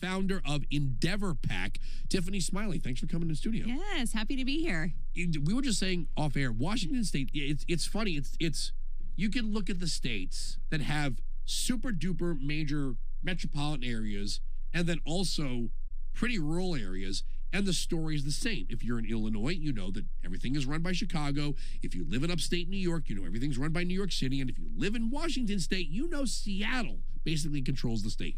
founder of Endeavor Pack, Tiffany Smiley. Thanks for coming to the studio. Yes, happy to be here. We were just saying off air, Washington State, it's funny. It's you can look at the states that have super duper major metropolitan areas and then also pretty rural areas, and the story is the same. If you're in Illinois, you know that everything is run by Chicago. If you live in upstate New York, you know everything's run by New York City. And if you live in Washington State, you know Seattle basically controls the state.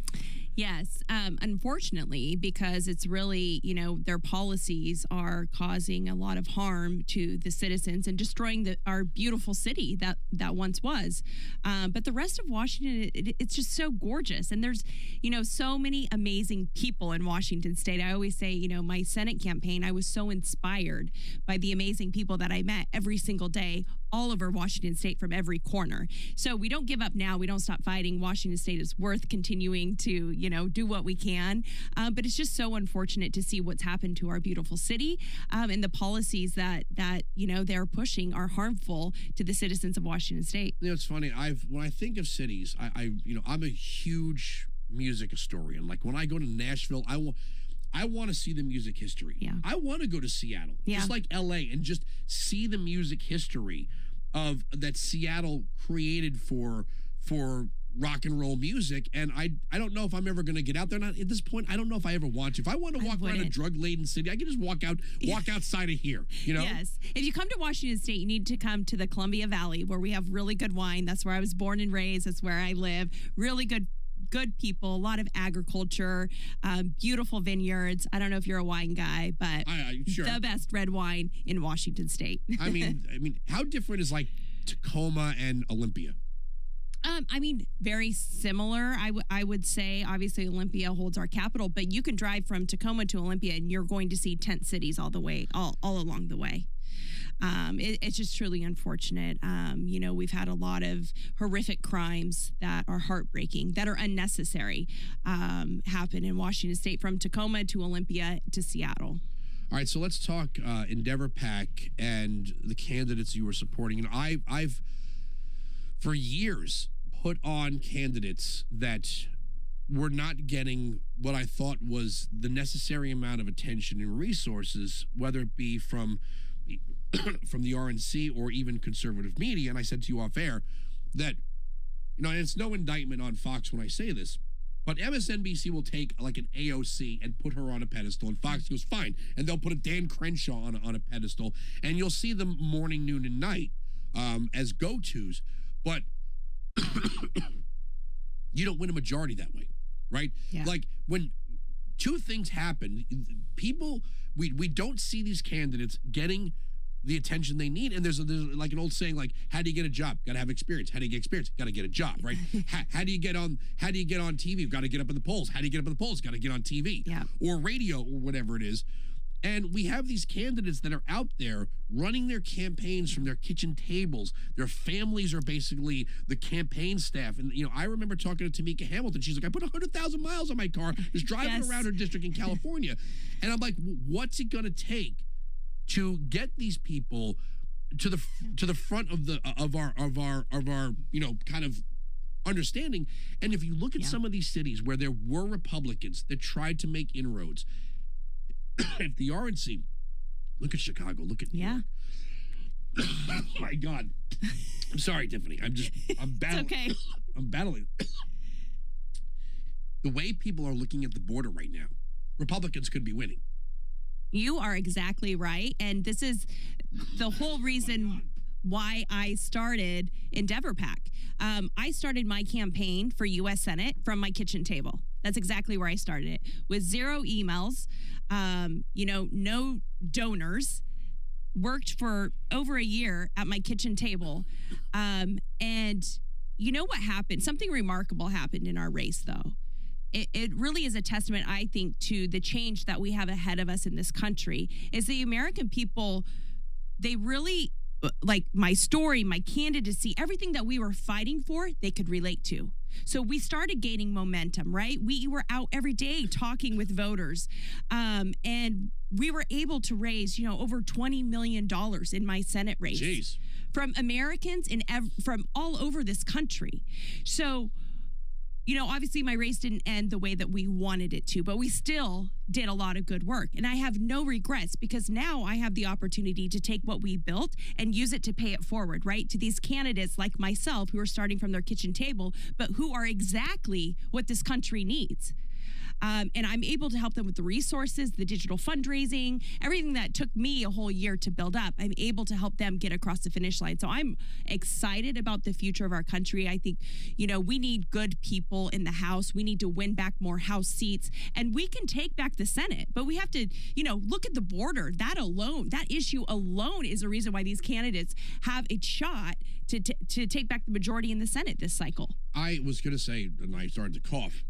Yes, unfortunately, because it's really, their policies are causing a lot of harm to the citizens and destroying our beautiful city that once was. But the rest of Washington, it's just so gorgeous. And there's, so many amazing people in Washington State. I always say, my Senate campaign, I was so inspired by the amazing people that I met every single day all over Washington State from every corner. So we don't give up now. We don't stop fighting. Washington State is worth continuing to, do what we can. But it's just so unfortunate to see what's happened to our beautiful city, and the policies that they're pushing are harmful to the citizens of Washington State. It's funny. When I think of cities, I'm a huge music historian. Like when I go to Nashville, I want to see the music history. Yeah. I want to go to Seattle, just like LA, and just see the music history of that Seattle created for rock and roll music. And I don't know if I'm ever going to get out there. Not at this point. I don't know if I ever want to. If I want to walk around a drug-laden city, I can just walk outside of here. Yes. If you come to Washington State, you need to come to the Columbia Valley, where we have really good wine. That's where I was born and raised. That's where I live. Really good people, a lot of agriculture, beautiful vineyards. I don't know if you're a wine guy, but sure. The best red wine in Washington State. I mean, how different is like Tacoma and Olympia? Very similar. I would say, obviously, Olympia holds our capital, but you can drive from Tacoma to Olympia and you're going to see tent cities all along the way. It's just truly unfortunate. We've had a lot of horrific crimes that are heartbreaking, that are unnecessary, happen in Washington State, from Tacoma to Olympia to Seattle. All right, so let's talk Endeavor Pack and the candidates you were supporting. And I've for years put on candidates that were not getting what I thought was the necessary amount of attention and resources, whether it be from the RNC or even conservative media. And I said to you off air that, and it's no indictment on Fox when I say this, but MSNBC will take like an AOC and put her on a pedestal, and Fox goes, fine. And they'll put a Dan Crenshaw on a pedestal, and you'll see them morning, noon, and night as go-tos. But you don't win a majority that way, right? Yeah. Like when two things happen, people, we don't see these candidates getting the attention they need. And there's like an old saying, like, how do you get a job? Got to have experience. How do you get experience? Got to get a job, right? How do you get on TV? Got to get up in the polls. How do you get up in the polls? Got to get on TV, or radio, or whatever it is. And we have these candidates that are out there running their campaigns from their kitchen tables. Their families are basically the campaign staff. And, I remember talking to Tamika Hamilton. She's like, I put 100,000 miles on my car just driving around her district in California. And I'm like, what's it going to take to get these people to the front of our kind of understanding? And if you look at some of these cities where there were Republicans that tried to make inroads, if the RNC, look at Chicago, look at New York. Oh my God. I'm sorry, Tiffany. I'm battling. It's okay. I'm battling. The way people are looking at the border right now, Republicans could be winning. You are exactly right. And this is the whole reason why I started Endeavor Pack. I started my campaign for U.S. Senate from my kitchen table. That's exactly where I started it, with 0 emails, no donors, worked for over a year at my kitchen table. And you know what happened? Something remarkable happened in our race, though. It really is a testament, I think, to the change that we have ahead of us in this country, is the American people, they really, like my story, my candidacy, everything that we were fighting for, they could relate to. So we started gaining momentum, right? We were out every day talking with voters, and we were able to raise, over $20 million in my Senate race. Jeez. From Americans from all over this country. So obviously my race didn't end the way that we wanted it to, but we still did a lot of good work. And I have no regrets because now I have the opportunity to take what we built and use it to pay it forward, right? To these candidates like myself who are starting from their kitchen table, but who are exactly what this country needs. And I'm able to help them with the resources, the digital fundraising, everything that took me a whole year to build up. I'm able to help them get across the finish line. So I'm excited about the future of our country. I think, we need good people in the House. We need to win back more House seats, and we can take back the Senate. But we have to, look at the border. That issue alone is a reason why these candidates have a shot to take back the majority in the Senate this cycle. I was going to say, and I started to cough.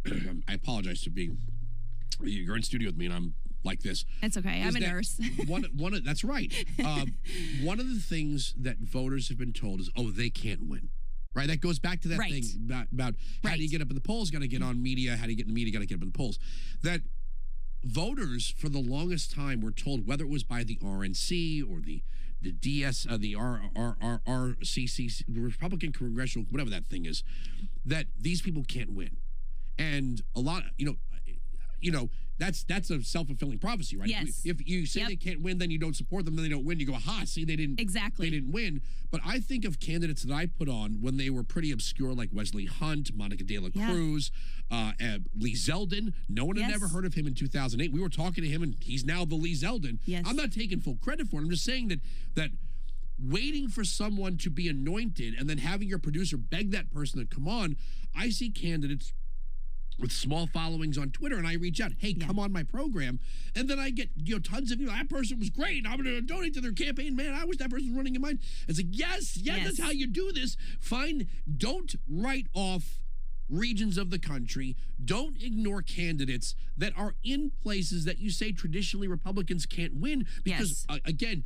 I apologize for being. You're in studio with me, and I'm like this. It's okay. I'm a nurse. That's right. One of the things that voters have been told is, they can't win. Right? That goes back to that thing about how do you get up in the polls, got to get on media, how do you get in the media, got to get up in the polls. That voters, for the longest time, were told, whether it was by the RNC or the DS, the RCC, the Republican Congressional, whatever that thing is, that these people can't win. And a lot, that's a self-fulfilling prophecy, right? Yes. If you say they can't win, then you don't support them, then they don't win. You go, see, they didn't win. But I think of candidates that I put on when they were pretty obscure, like Wesley Hunt, Monica De La Cruz, Lee Zeldin. No one had ever heard of him in 2008. We were talking to him, and he's now the Lee Zeldin. Yes. I'm not taking full credit for it. I'm just saying that waiting for someone to be anointed and then having your producer beg that person to come on, I see candidates with small followings on Twitter, and I reach out, hey, come on my program, and then I get tons of that person was great, I'm going to donate to their campaign, man, I wish that person was running in mine. It's like, yes, that's how you do this. Don't write off regions of the country. Don't ignore candidates that are in places that you say traditionally Republicans can't win, because again,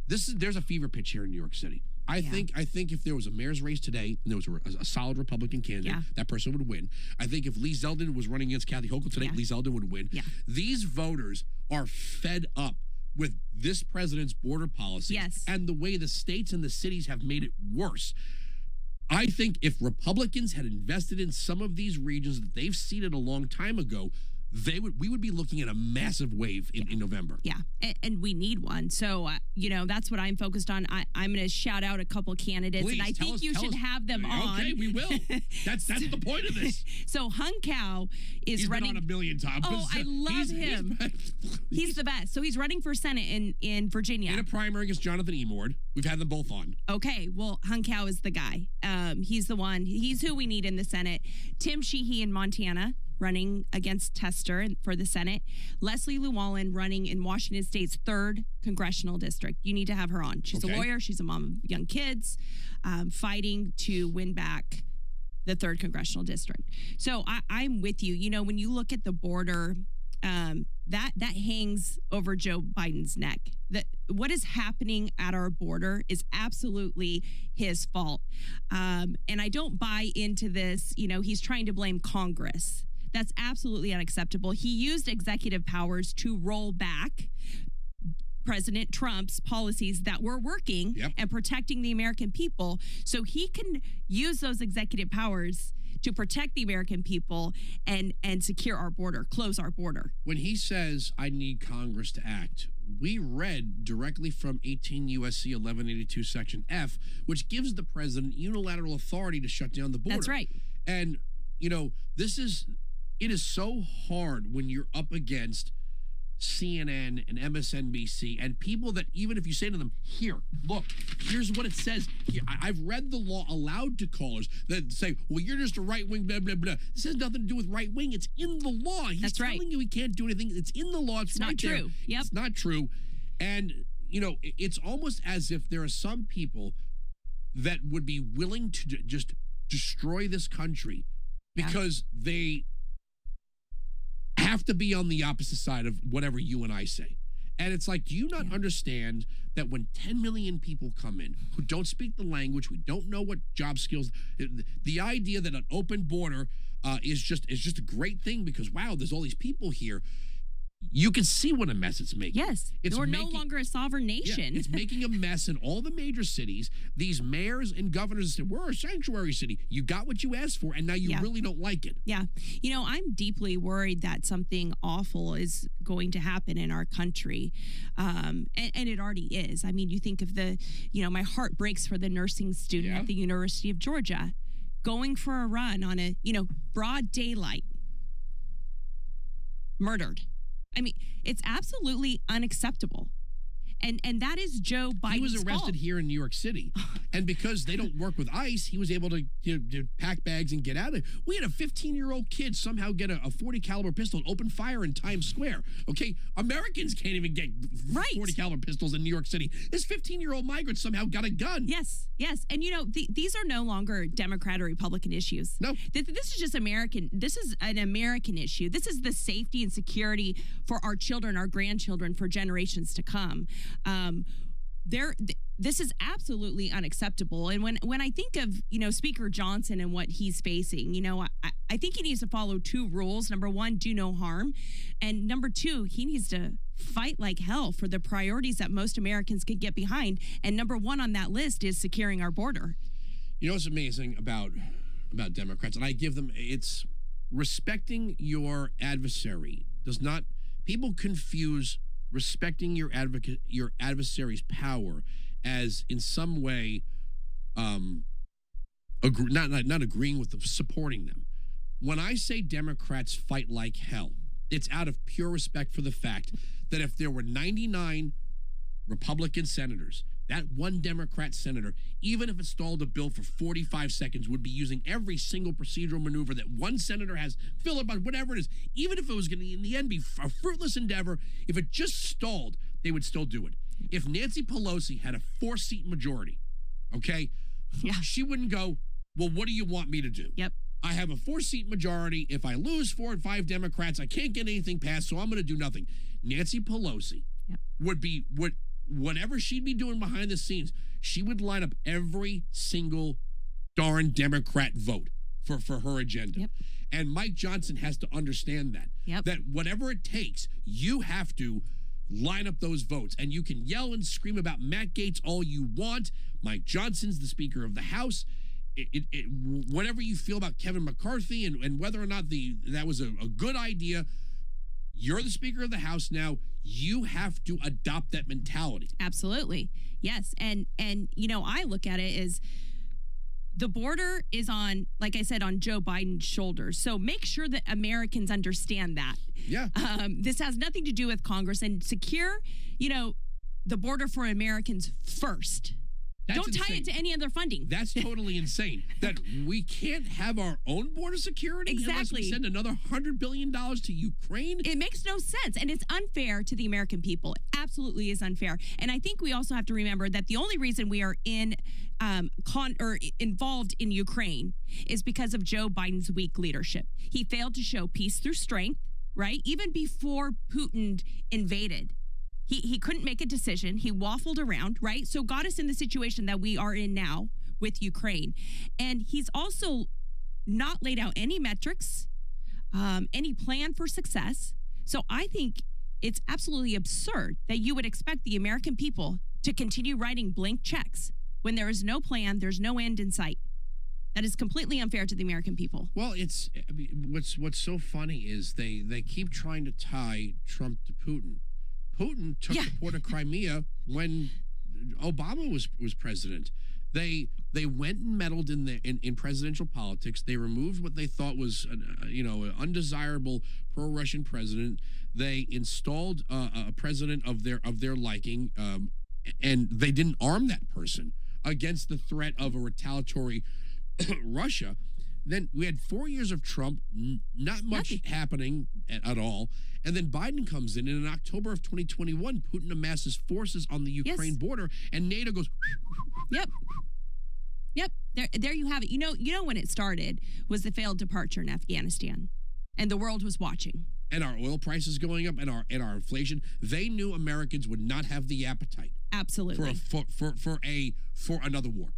there's a fever pitch here in New York City. I think if there was a mayor's race today and there was a solid Republican candidate, that person would win. I think if Lee Zeldin was running against Kathy Hochul today, Lee Zeldin would win. Yeah. These voters are fed up with this president's border policy and the way the states and the cities have made it worse. I think if Republicans had invested in some of these regions that they've ceded a long time ago, we would be looking at a massive wave in November. Yeah, and we need one. So, that's what I'm focused on. I'm going to shout out a couple candidates, Please, and I think you should have them on. Okay, we will. That's the point of this. So Wilkow is running. He's been on a million times. Oh, I love him. He's the best. So he's running for Senate in Virginia. In a primary against Jonathan Emord. We've had them both on. Okay, well, Wilkow is the guy. He's the one. He's who we need in the Senate. Tim Sheehy in Montana, running against Tester for the Senate. Leslie Llewellyn running in Washington State's 3rd Congressional District. You need to have her on. She's a lawyer. She's a mom of young kids, fighting to win back the 3rd Congressional District. So I'm with you. When you look at the border, that hangs over Joe Biden's neck. That what is happening at our border is absolutely his fault. And I don't buy into this. He's trying to blame Congress. That's absolutely unacceptable. He used executive powers to roll back President Trump's policies that were working and protecting the American people. So he can use those executive powers to protect the American people and secure our border, close our border. When he says, I need Congress to act, we read directly from 18 U.S.C. 1182 Section F, which gives the president unilateral authority to shut down the border. That's right. And, it is so hard when you're up against CNN and MSNBC and people that even if you say to them, here, look, here's what it says. Here, I've read the law aloud to callers that say, well, you're just a right wing, blah, blah, blah. This has nothing to do with right wing. It's in the law. He's telling you he can't do anything. It's in the law. It's right not true. There. Yep. It's not true. And, it's almost as if there are some people that would be willing to just destroy this country because they have to be on the opposite side of whatever you and I say. And it's like, do you not understand that when 10 million people come in who don't speak the language, who don't know what job skills, the idea that an open border is just a great thing because, wow, there's all these people here. you can see what a mess it's making. Yes. It's We're no longer a sovereign nation. Yeah, it's making a mess in all the major cities. These mayors and governors say, we're a sanctuary city. You got what you asked for, and now you really don't like it. Yeah. I'm deeply worried that something awful is going to happen in our country. And it already is. I mean, you think of my heart breaks for the nursing student at the University of Georgia going for a run on a, broad daylight, murdered. I mean, it's absolutely unacceptable. And that is Joe Biden's He was arrested fault. here in New York City. And because they don't work with ICE, he was able to pack bags and get out of it. We had a 15-year-old kid somehow get a 40 caliber pistol and open fire in Times Square. Okay? Americans can't even get 40 caliber pistols in New York City. This 15-year-old migrant somehow got a gun. Yes. And these are no longer Democrat or Republican issues. No. This is just American. This is an American issue. This is the safety and security for our children, our grandchildren, for generations to come. This is absolutely unacceptable. And when I think of, Speaker Johnson and what he's facing, I think he needs to follow two rules. Number one, do no harm. And number two, he needs to fight like hell for the priorities that most Americans can get behind. And number one on that list is securing our border. You know what's amazing about Democrats, and I give them, it's respecting your adversary does not, people confuse respecting your adversary's power as in some way not agreeing with them, supporting them. When I say Democrats fight like hell, it's out of pure respect for the fact that if there were 99 Republican senators, that one Democrat senator, even if it stalled a bill for 45 seconds, would be using every single procedural maneuver that one senator has, filibuster, whatever it is, even if it was going to, in the end, be a fruitless endeavor, if it just stalled, they would still do it. If Nancy Pelosi had a 4-seat majority, okay, she wouldn't go, well, what do you want me to do? Yep. I have a 4-seat majority. If I lose 4 and 5 Democrats, I can't get anything passed, so I'm going to do nothing. Nancy Pelosi would whatever she'd be doing behind the scenes, she would line up every single darn Democrat vote for her agenda. Yep. And Mike Johnson has to understand that. That whatever it takes, you have to line up those votes. And you can yell and scream about Matt Gaetz all you want. Mike Johnson's the Speaker of the House. Whatever you feel about Kevin McCarthy and whether or not that was a good idea, you're the Speaker of the House now. You have to adopt that mentality. Absolutely. Yes. And I look at it as the border is on, like I said, on Joe Biden's shoulders. So make sure that Americans understand that. Yeah. This has nothing to do with Congress, and secure, the border for Americans first. Don't tie it to any other funding. That's totally insane. That we can't have our own border security unless we send another $100 billion to Ukraine. It makes no sense, and it's unfair to the American people. It absolutely is unfair. And I think we also have to remember that the only reason we are involved in Ukraine is because of Joe Biden's weak leadership. He failed to show peace through strength, right? Even before Putin invaded. He couldn't make a decision. He waffled around, right? So got us in the situation that we are in now with Ukraine. And he's also not laid out any metrics, any plan for success. So I think it's absolutely absurd that you would expect the American people to continue writing blank checks when there is no plan, there's no end in sight. That is completely unfair to the American people. Well, what's so funny is they keep trying to tie Trump to Putin. Putin took the port of Crimea when Obama was president. They went and meddled in presidential politics. They removed what they thought was an undesirable pro-Russian president. They installed a president of their liking, and they didn't arm that person against the threat of a retaliatory Russia. Then we had 4 years of Trump, not much happening at all. And then Biden comes in and in October of 2021, Putin amasses forces on the Ukraine border, and NATO goes. Yep. There you have it. You know when it started was the failed departure in Afghanistan, and the world was watching. And our oil prices going up, and our inflation. They knew Americans would not have the appetite. Absolutely. For another war.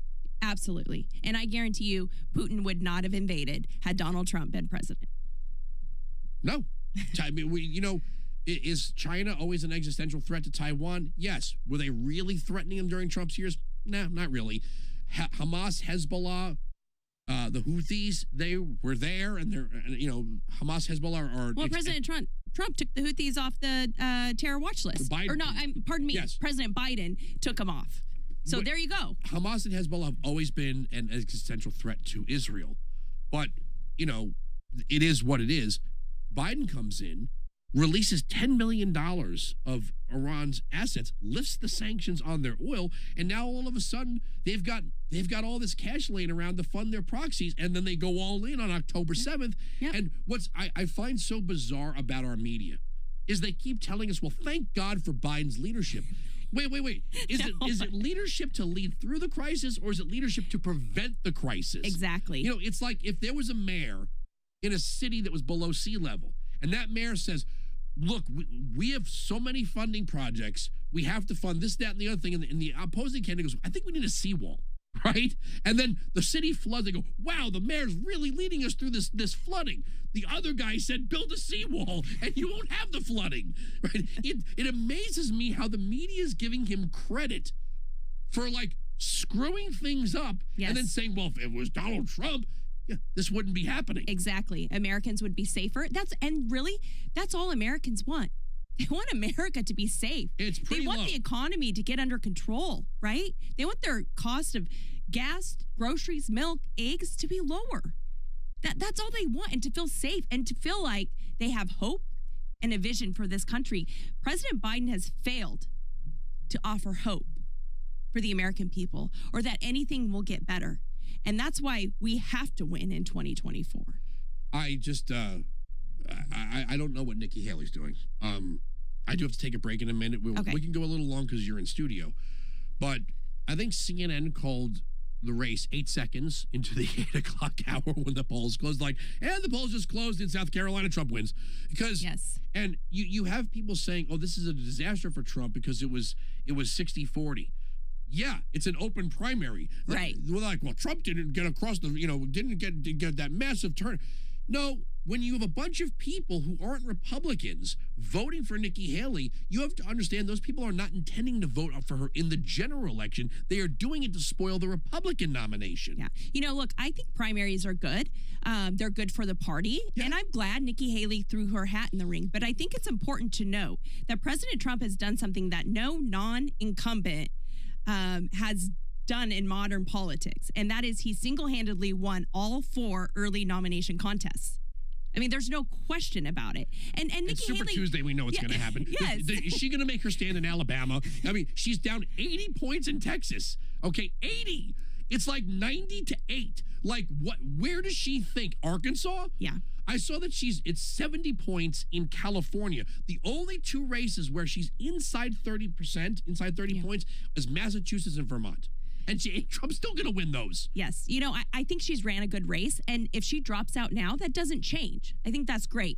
Absolutely. And I guarantee you, Putin would not have invaded had Donald Trump been president. No. I mean, Is China always an existential threat to Taiwan? Yes. Were they really threatening them during Trump's years? No, not really. Hamas, Hezbollah, the Houthis, they were there, and they're, Hamas, Hezbollah are. Well, President Trump took the Houthis off the terror watch list. Pardon me. Yes. President Biden took them off. So there you go. Hamas and Hezbollah have always been an existential threat to Israel. But, it is what it is. Biden comes in, releases $10 million of Iran's assets, lifts the sanctions on their oil, and now all of a sudden they've got all this cash laying around to fund their proxies, and then they go all in on October 7th. Yep. And what's I find so bizarre about our media is they keep telling us, well, thank God for Biden's leadership. Wait. Is it leadership to lead through the crisis, or is it leadership to prevent the crisis? Exactly. It's like if there was a mayor in a city that was below sea level, and that mayor says, look, we have so many funding projects. We have to fund this, that, and the other thing. And the opposing candidate goes, I think we need a seawall, right? And then the city floods. They go, wow, the mayor's really leading us through this flooding. The other guy said, build a seawall, and you won't have the flooding, right? It amazes me how the media is giving him credit for, screwing things up. Yes. And then saying, well, if it was Donald Trump, this wouldn't be happening. Exactly. Americans would be safer. That's all Americans want. They want America to be safe. It's pretty They want low. the economy to get under control, right? They want their cost of gas, groceries, milk, eggs to be lower. That's all they want, and to feel safe and to feel like they have hope and a vision for this country. President Biden has failed to offer hope for the American people, or that anything will get better. And that's why we have to win in 2024. I just, I don't know what Nikki Haley's doing. I do have to take a break in a minute. We can go a little long because you're in studio. But I think CNN called the race 8 seconds into the 8 o'clock hour when the polls closed. And the polls just closed in South Carolina, Trump wins. Yes. And you have people saying, oh, this is a disaster for Trump because it was 60-40. Yeah, it's an open primary. Right. We're like, well, Trump didn't get across didn't get that massive turn. No, when you have a bunch of people who aren't Republicans voting for Nikki Haley, you have to understand those people are not intending to vote for her in the general election. They are doing it to spoil the Republican nomination. Yeah. Look, I think primaries are good. They're good for the party. Yeah. And I'm glad Nikki Haley threw her hat in the ring. But I think it's important to know that President Trump has done something that no non-incumbent has done in modern politics, and that is he single-handedly won all 4 early nomination contests. I mean, there's no question about it. And Nikki it's Super Haley, Tuesday. We know what's going to happen. Yes. Is she going to make her stand in Alabama? I mean, she's down 80 points in Texas. Okay, 80. It's like 90-8. What? Where does she think? Arkansas? Yeah. I saw that it's 70 points in California. The only 2 races where she's inside 30%, inside 30 points, is Massachusetts and Vermont. And Trump's still going to win those. Yes. I think she's ran a good race. And if she drops out now, that doesn't change. I think that's great.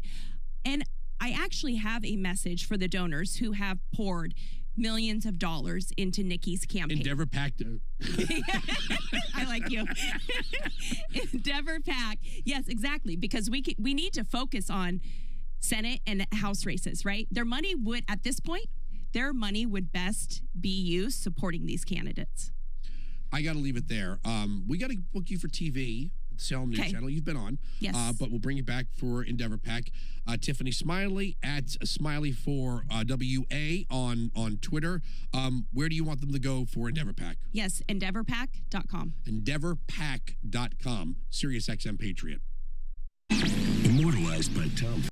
And I actually have a message for the donors who have poured millions of dollars into Nikki's campaign. Endeavor PAC. I like you. Endeavor PAC. Yes, exactly. Because we need to focus on Senate and House races, right? Their money would best be used supporting these candidates. I got to leave it there. We got to book you for TV. Salem News Channel. You've been on. Yes. But we'll bring you back for Endeavor PAC. Tiffany Smiley at Smiley for WA on Twitter. Where do you want them to go for Endeavor PAC? Yes, EndeavorPAC.com. EndeavorPAC.com. SiriusXM Patriot. Immortalized by Tom.